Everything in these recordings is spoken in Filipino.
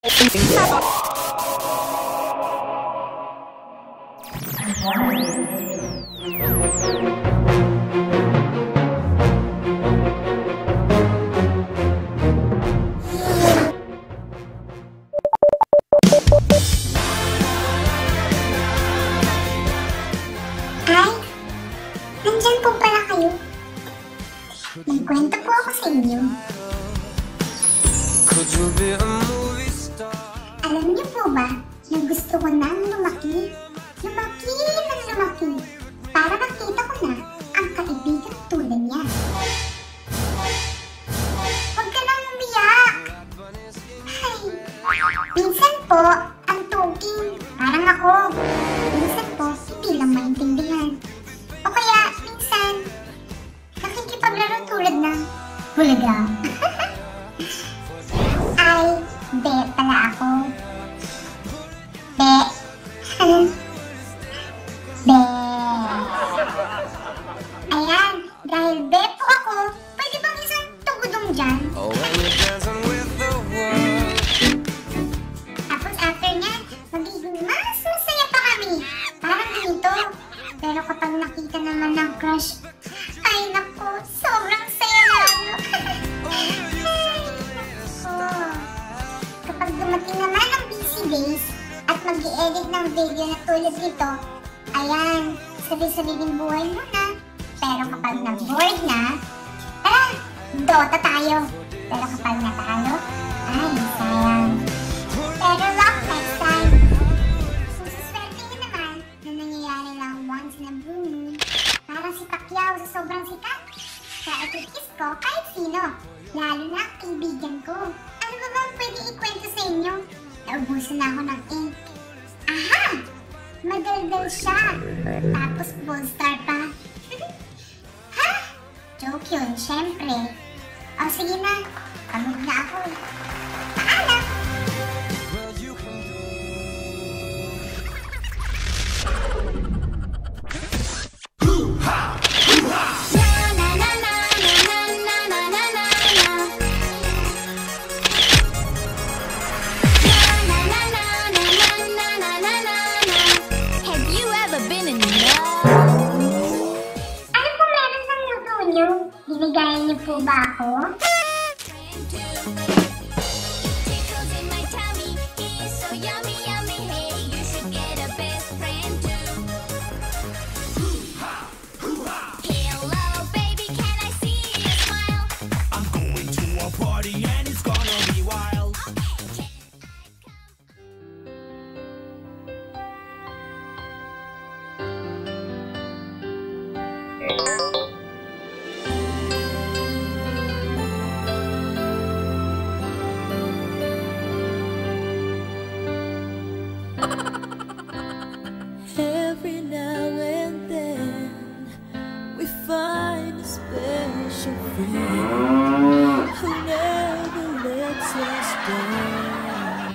Nandyan po pala kayo. May kwento po ako sa inyo. Alam niyo po ba na gusto ko nang lumaki? Lumaki ng lumaki. Para makita ko na ang kaibigan tulad niya. Huwag ka nang umiyak. Ay, minsan po, ang tuging, parang ako. Minsan po, hindi lang maintindihan. O kaya, minsan, nakikipaglaro tulad ng hulaga. Ay, be pala ako. Be. Be. Ayan, dahil be po ako, pwede bang isang tugudong dyan? Tapos after niyan, magiging mas masaya pa kami. Parang ganito. Pero kapag nakita naman ng crush, ay naku, sobrang saya lalo. Ay, naku. Kapag dumating naman ang busy days at mag-i-edit ng video na tulad nito, ayan, sabi-sabing buhay muna. Pero kapag nag-board na, tara, Dota tayo. Pero kapag natalo, ay, sayang. Pero luck next time. Kung suswerte nyo naman na nangyayari lang once in a blue moon, parang si Pacquiao sa sobrang sikat, kaya ikikiss ko kahit sino, lalo na ang kaibigan ko. Ano ba bang pwede ikwento sa inyo? Naubusan na ako ng ink. Aha! Madaldal siya. Tapos bullstar pa. Ha? Joke yun, syempre. O sige na, pagod na ako. Paalam! Bibigyan niyo po ba ako? Every now and then we find a special friend who never lets us down,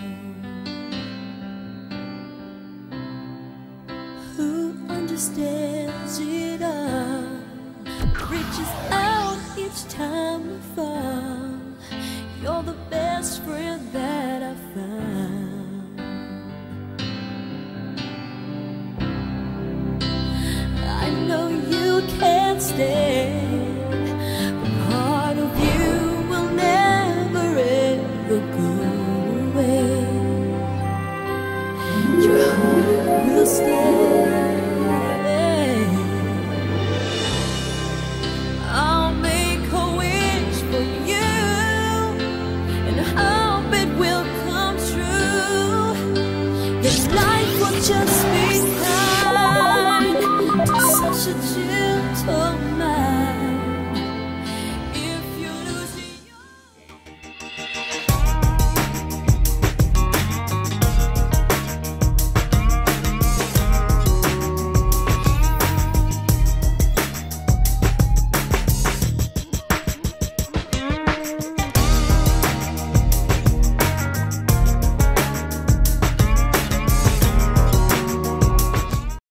who understands it all, reaches out each time we fall. You're the best friend that I found. I know you can't stay, but part of you will never ever go away. Your heart will stay. I'll make a wish for you and hope it will come true. This life will just be